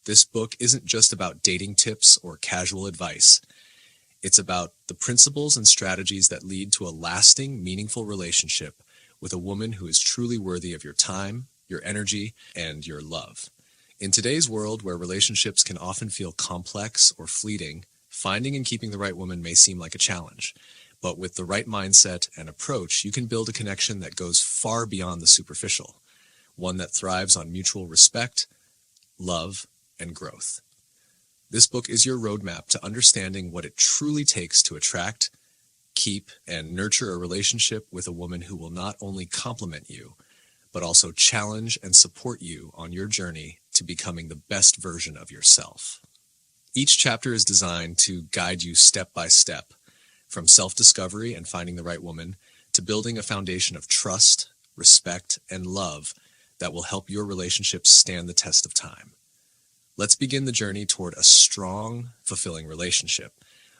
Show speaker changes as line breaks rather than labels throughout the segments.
This book isn't just about dating tips or casual advice. It's about the principles and strategies that lead to a lasting, meaningful relationship with a woman who is truly worthy of your time, your energy, and your love. In today's world where relationships can often feel complex or fleeting, finding and keeping the right woman may seem like a challenge. But with the right mindset and approach, you can build a connection that goes far beyond the superficial, one that thrives on mutual respect, love, and growth. This book is your roadmap to understanding what it truly takes to attract, keep, and nurture a relationship with a woman who will not only complement you, but also challenge and support you on your journey to becoming the best version of yourself. Each chapter is designed to guide you step by step, from self-discovery and finding the right woman to building a foundation of trust, respect, and love that will help your relationships stand the test of time. Let's begin the journey toward a strong, fulfilling relationship,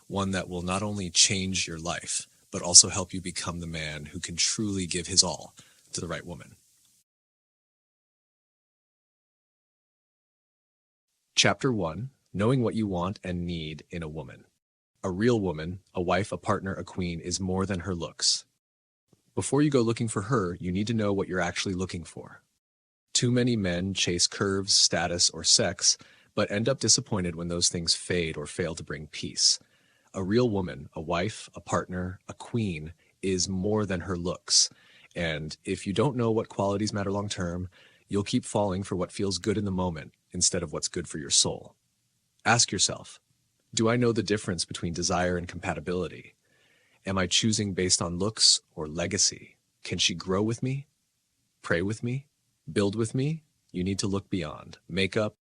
one that will not only change your life, but also help you become the man who can truly give his all to the right woman. Chapter 1. Knowing what you want and need in a woman. A real woman, a wife, a partner, a queen, is more than her looks. Before you go looking for her, you need to know what you're actually looking for. Too many men chase curves, status, or sex, but end up disappointed when those things fade or fail to bring peace. A real woman, a wife, a partner, a queen, is more than her looks. And if you don't know what qualities matter long term, you'll keep falling for what feels good in the moment instead of what's good for your soul. Ask yourself, do I know the difference between desire and compatibility? Am I choosing based on looks or legacy? Can she grow with me? Pray with me? Build with me? You need to look beyond. Makeup,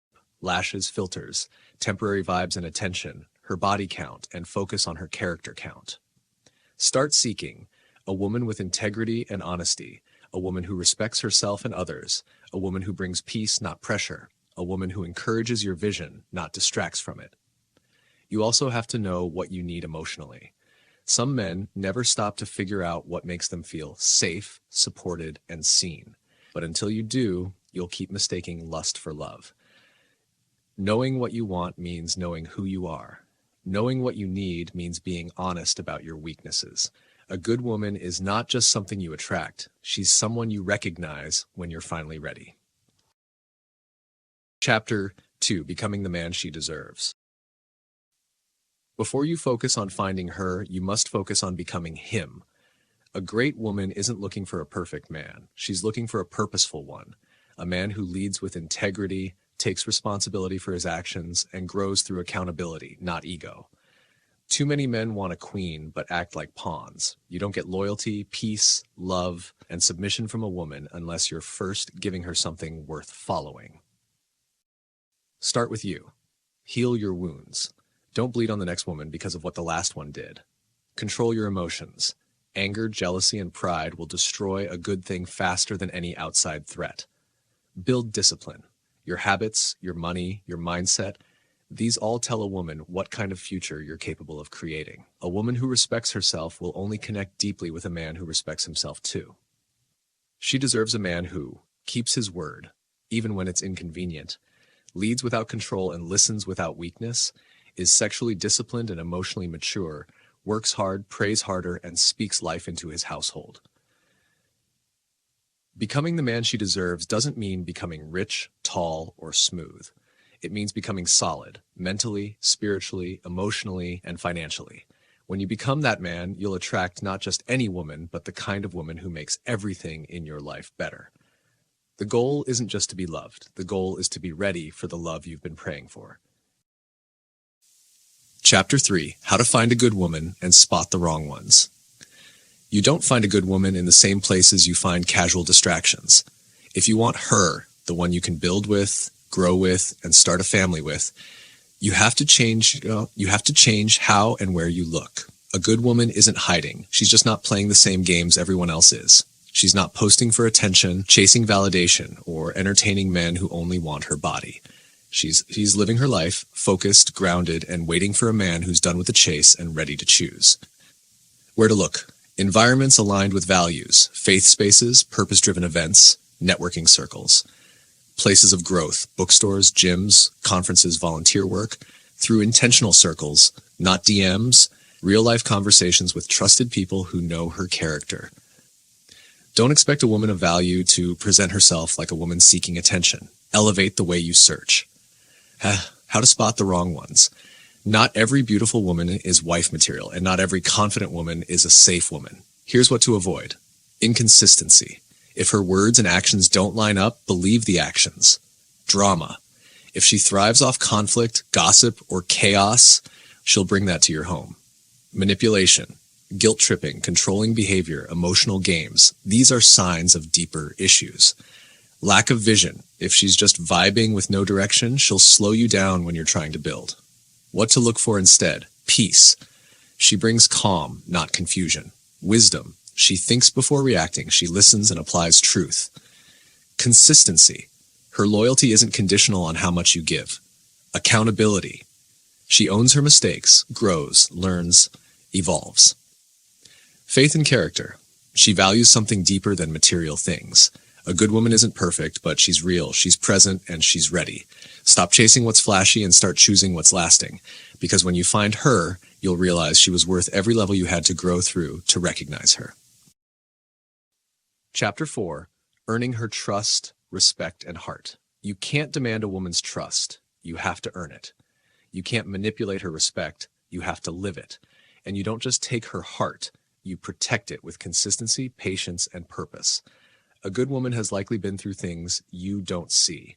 lashes, filters, temporary vibes and attention, her body count, and focus on her character count. Start seeking a woman with integrity and honesty, a woman who respects herself and others, a woman who brings peace, not pressure, a woman who encourages your vision, not distracts from it. You also have to know what you need emotionally. Some men never stop to figure out what makes them feel safe, supported, and seen. But until you do, you'll keep mistaking lust for love. Knowing what you want means knowing who you are. Knowing what you need means being honest about your weaknesses. A good woman is not just something you attract. She's someone you recognize when you're finally ready. Chapter 2. Becoming the man she deserves. Before you focus on finding her, you must focus on becoming him. A great woman isn't looking for a perfect man. She's looking for a purposeful one, a man who leads with integrity, takes responsibility for his actions, and grows through accountability, not ego. Too many men want a queen but act like pawns. You don't get loyalty, peace, love, and submission from a woman unless you're first giving her something worth following. Start with you. Heal your wounds. Don't bleed on the next woman because of what the last one did. Control your emotions. Anger, jealousy, and pride will destroy a good thing faster than any outside threat. Build discipline. Your habits, your money, your mindset, these all tell a woman what kind of future you're capable of creating. A woman who respects herself will only connect deeply with a man who respects himself too. She deserves a man who keeps his word, even when it's inconvenient, leads without control and listens without weakness, is sexually disciplined and emotionally mature, works hard, prays harder, and speaks life into his household. Becoming the man she deserves doesn't mean becoming rich, tall, or smooth. It means becoming solid, mentally, spiritually, emotionally, and financially. When you become that man, you'll attract not just any woman, but the kind of woman who makes everything in your life better. The goal isn't just to be loved. The goal is to be ready for the love you've been praying for. Chapter 3. How to find a good woman and spot the wrong ones. You don't find a good woman in the same places you find casual distractions. If you want her, the one you can build with, grow with, and start a family with, you have to change how and where you look. A good woman isn't hiding. She's just not playing the same games everyone else is. She's not posting for attention, chasing validation, or entertaining men who only want her body. She's living her life, focused, grounded, and waiting for a man who's done with the chase and ready to choose. Where to look? Environments aligned with values, faith spaces, purpose-driven events, networking circles. places of growth, bookstores, gyms, conferences, volunteer work, through intentional circles, not DMs, real-life conversations with trusted people who know her character. Don't expect a woman of value to present herself like a woman seeking attention. Elevate the way you search. How to spot the wrong ones. Not every beautiful woman is wife material, and not every confident woman is a safe woman. Here's what to avoid. Inconsistency. If her words and actions don't line up, believe the actions. Drama. If she thrives off conflict, gossip, or chaos, she'll bring that to your home. Manipulation. Guilt-tripping, controlling behavior, emotional games. These are signs of deeper issues. Lack of vision. If she's just vibing with no direction, she'll slow you down when you're trying to build. What to look for instead? Peace. She brings calm, not confusion. Wisdom. She thinks before reacting. She listens and applies truth. Consistency. Her loyalty isn't conditional on how much you give. Accountability. She owns her mistakes, grows, learns, evolves. Faith and character. She values something deeper than material things. A good woman isn't perfect, but she's real, she's present, and she's ready. Stop chasing what's flashy and start choosing what's lasting. Because when you find her, you'll realize she was worth every level you had to grow through to recognize her. Chapter 4. Earning her trust, respect, and heart. You can't demand a woman's trust. You have to earn it. You can't manipulate her respect. You have to live it. And you don't just take her heart. You protect it with consistency, patience, and purpose. A good woman has likely been through things you don't see.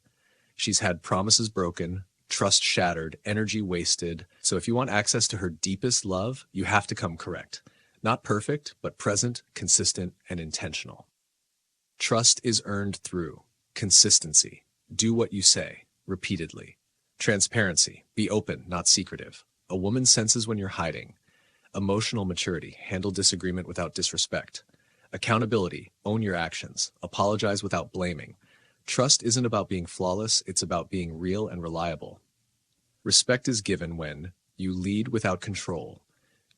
She's had promises broken, trust shattered, energy wasted. So if you want access to her deepest love, you have to come correct. Not perfect, but present, consistent, and intentional. Trust is earned through consistency. Do what you say, repeatedly. Transparency. Be open, not secretive. A woman senses when you're hiding. Emotional maturity. Handle disagreement without disrespect. Accountability. Own your actions. Apologize without blaming. Trust isn't about being flawless, it's about being real and reliable. Respect is given when you lead without control.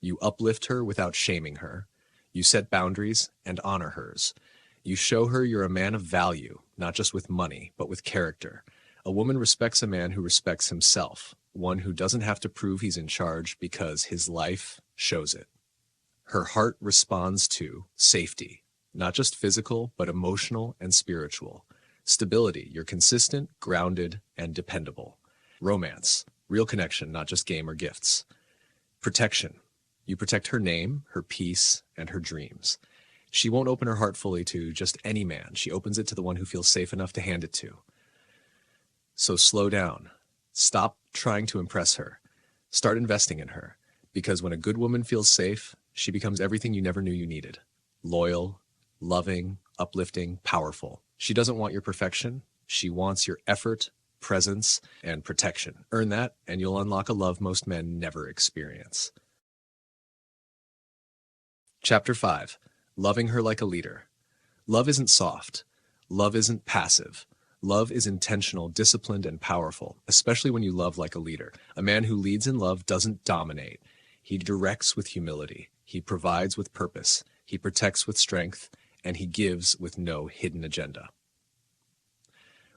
You uplift her without shaming her. You set boundaries and honor hers. You show her you're a man of value, not just with money, but with character. A woman respects a man who respects himself, one who doesn't have to prove he's in charge because his life shows it. Her heart responds to safety, not just physical, but emotional and spiritual. Stability, you're consistent, grounded, and dependable. Romance, real connection, not just game or gifts. Protection, you protect her name, her peace, and her dreams. She won't open her heart fully to just any man. She opens it to the one who feels safe enough to hand it to. So slow down. Stop trying to impress her. Start investing in her. Because when a good woman feels safe, she becomes everything you never knew you needed. Loyal, loving, uplifting, powerful. She doesn't want your perfection. She wants your effort, presence, and protection. Earn that, and you'll unlock a love most men never experience. Chapter 5. Loving her like a leader. Love isn't soft. Love isn't passive. Love is intentional, disciplined, and powerful, especially when you love like a leader. A man who leads in love doesn't dominate. He directs with humility. He provides with purpose. He protects with strength. And he gives with no hidden agenda.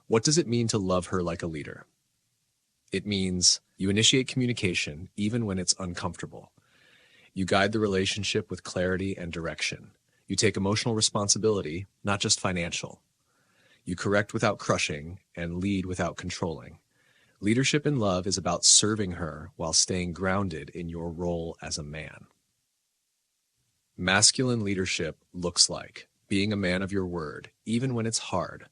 What does it mean to love her like a leader? It means you initiate communication even when it's uncomfortable. You guide the relationship with clarity and direction. You take emotional responsibility, not just financial. You correct without crushing and lead without controlling. Leadership in love is about serving her while staying grounded in your role as a man. Masculine leadership looks like being a man of your word, even when it's hard,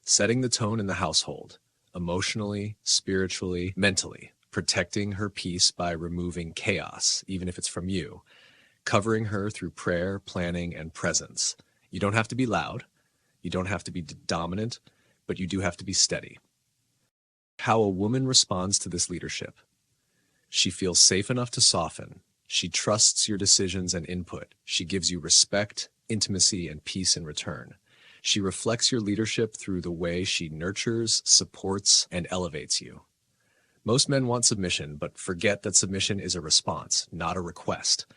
setting the tone in the household, emotionally, spiritually, mentally, protecting her peace by removing chaos, even if it's from you, covering her through prayer, planning, and presence. You don't have to be loud, you don't have to be dominant, but you do have to be steady. How a woman responds to this leadership. She feels safe enough to soften. She trusts your decisions and input. She gives you respect, intimacy, and peace in return. She reflects your leadership through the way she nurtures, supports, and elevates you. Most men want submission, but forget that submission is a response, not a request.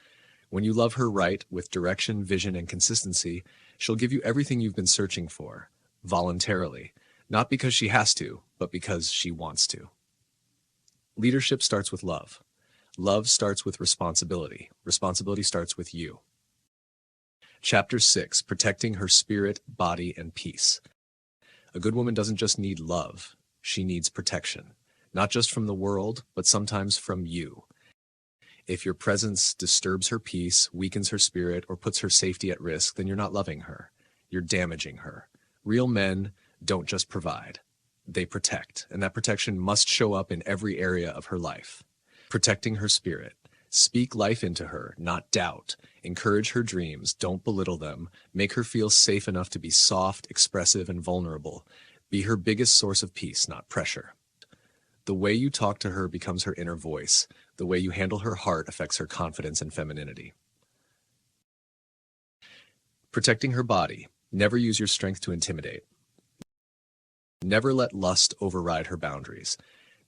When you love her right, with direction, vision, and consistency, she'll give you everything you've been searching for, voluntarily, not because she has to, but because she wants to. Leadership starts with love. Love starts with responsibility. Responsibility starts with you. Chapter 6, Protecting Her Spirit, Body, and Peace. A good woman doesn't just need love, she needs protection. Not just from the world, but sometimes from you. If your presence disturbs her peace, weakens her spirit, or puts her safety at risk, then you're not loving her. You're damaging her. Real men don't just provide. They protect, and that protection must show up in every area of her life. Protecting her spirit. Speak life into her, not doubt. Encourage her dreams, don't belittle them. Make her feel safe enough to be soft, expressive, and vulnerable. Be her biggest source of peace, not pressure. The way you talk to her becomes her inner voice. The way you handle her heart affects her confidence and femininity. Protecting her body. Never use your strength to intimidate. Never let lust override her boundaries.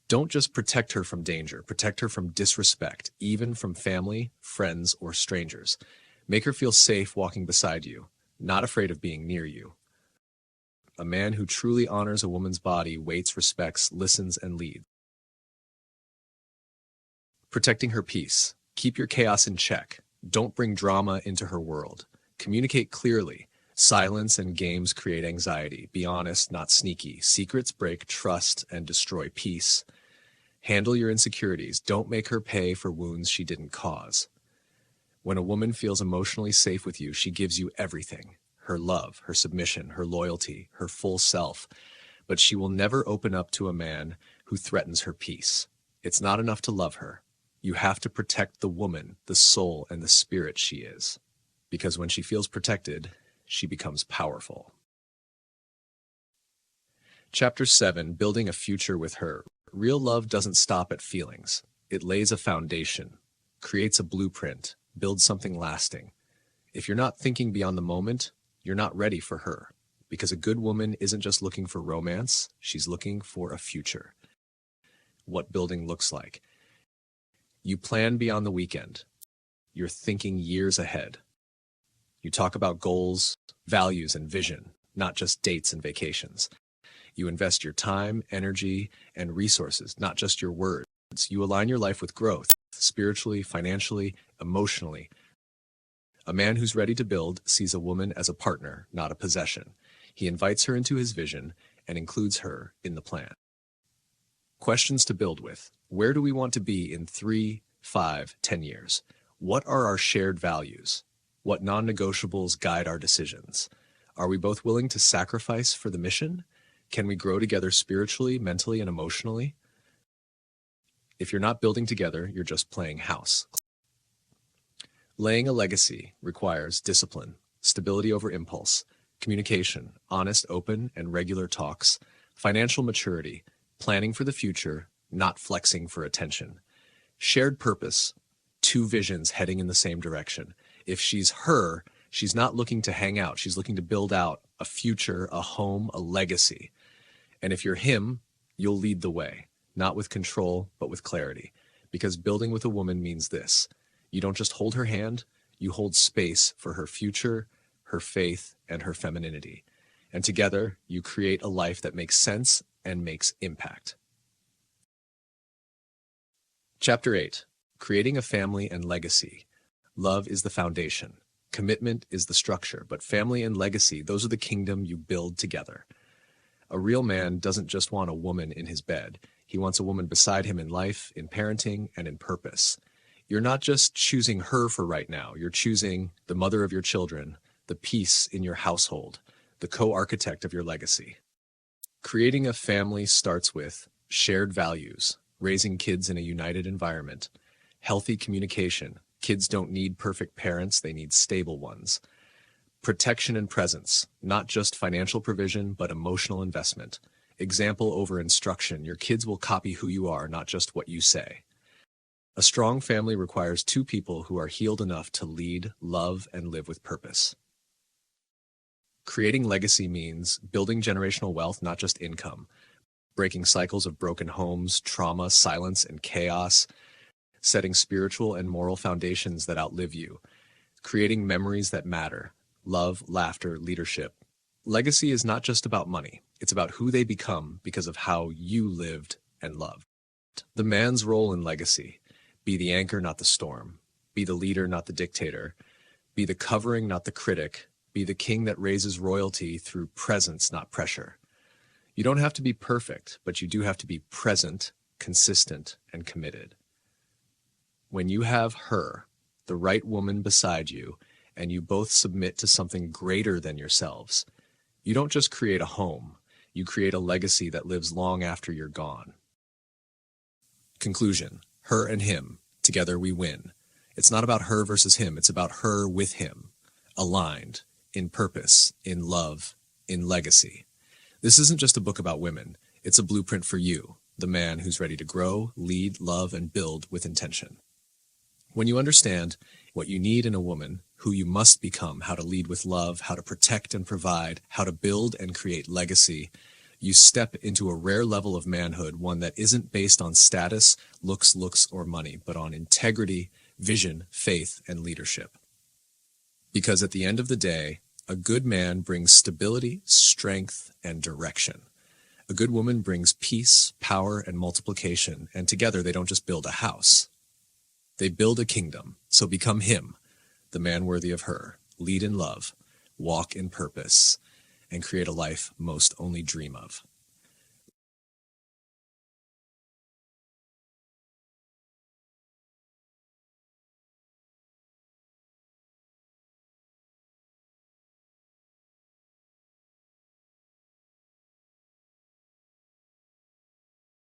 Don't just protect her from danger, protect her from disrespect, even from family, friends, or strangers. Make her feel safe walking beside you, not afraid of being near you. A man who truly honors a woman's body waits, respects, listens, and leads. Protecting her peace. Keep your chaos in check. Don't bring drama into her world. Communicate clearly. Silence and games create anxiety. Be honest, not sneaky. Secrets break trust and destroy peace. Handle your insecurities. Don't make her pay for wounds she didn't cause. When a woman feels emotionally safe with you, she gives you everything. Her love, her submission, her loyalty, her full self. But she will never open up to a man who threatens her peace. It's not enough to love her. You have to protect the woman, the soul, and the spirit she is. Because when she feels protected, she becomes powerful. Chapter 7, Building a Future with Her. Real love doesn't stop at feelings. It lays a foundation, creates a blueprint, builds something lasting. If you're not thinking beyond the moment, you're not ready for her. Because a good woman isn't just looking for romance, she's looking for a future. What building looks like. You plan beyond the weekend. You're thinking years ahead. You talk about goals, values, and vision, not just dates and vacations. You invest your time, energy, and resources, not just your words. You align your life with growth, spiritually, financially, emotionally. A man who's ready to build sees a woman as a partner, not a possession. He invites her into his vision and includes her in the plan. Questions to build with. Where do we want to be in 3, 5, 10 years? What are our shared values? What non-negotiables guide our decisions? Are we both willing to sacrifice for the mission? Can we grow together spiritually, mentally, and emotionally? If you're not building together, you're just playing house. Laying a legacy requires discipline, stability over impulse, communication, honest, open, and regular talks, financial maturity, planning for the future, not flexing for attention. Shared purpose, 2 visions heading in the same direction. If she's her, she's not looking to hang out. She's looking to build out a future, a home, a legacy. And if you're him, you'll lead the way, not with control, but with clarity. Because building with a woman means this. You don't just hold her hand, you hold space for her future, her faith, and her femininity. And together, you create a life that makes sense and makes impact. Chapter 8, Creating a Family and Legacy. Love is the foundation. Commitment is the structure, but family and legacy, those are the kingdom you build together. A real man doesn't just want a woman in his bed. He wants a woman beside him in life, in parenting, and in purpose. You're not just choosing her for right now. You're choosing the mother of your children, the peace in your household, the co-architect of your legacy. Creating a family starts with shared values, raising kids in a united environment, healthy communication. Kids don't need perfect parents, they need stable ones. Protection and presence, not just financial provision, but emotional investment. Example over instruction. Your kids will copy who you are, not just what you say. A strong family requires 2 people who are healed enough to lead, love, and live with purpose. Creating legacy means building generational wealth, not just income. Breaking cycles of broken homes, trauma, silence, and chaos. Setting spiritual and moral foundations that outlive you. Creating memories that matter. Love, laughter, leadership. Legacy is not just about money. It's about who they become because of how you lived and loved. The man's role in legacy: be the anchor, not the storm. Be the leader, not the dictator. Be the covering, not the critic. Be the king that raises royalty through presence, not pressure. You don't have to be perfect, but you do have to be present, consistent, and committed. When you have her, the right woman beside you, and you both submit to something greater than yourselves, you don't just create a home, you create a legacy that lives long after you're gone. Conclusion: her and him, together we win. It's not about her versus him, it's about her with him, aligned, in purpose, in love, in legacy. This isn't just a book about women, it's a blueprint for you, the man who's ready to grow, lead, love, and build with intention. When you understand what you need in a woman, who you must become, how to lead with love, how to protect and provide, how to build and create legacy, you step into a rare level of manhood, one that isn't based on status, looks, or money, but on integrity, vision, faith, and leadership. Because at the end of the day, a good man brings stability, strength, and direction. A good woman brings peace, power, and multiplication, and together they don't just build a house. They build a kingdom. So become him, the man worthy of her. Lead in love, walk in purpose, and create a life most only dream of.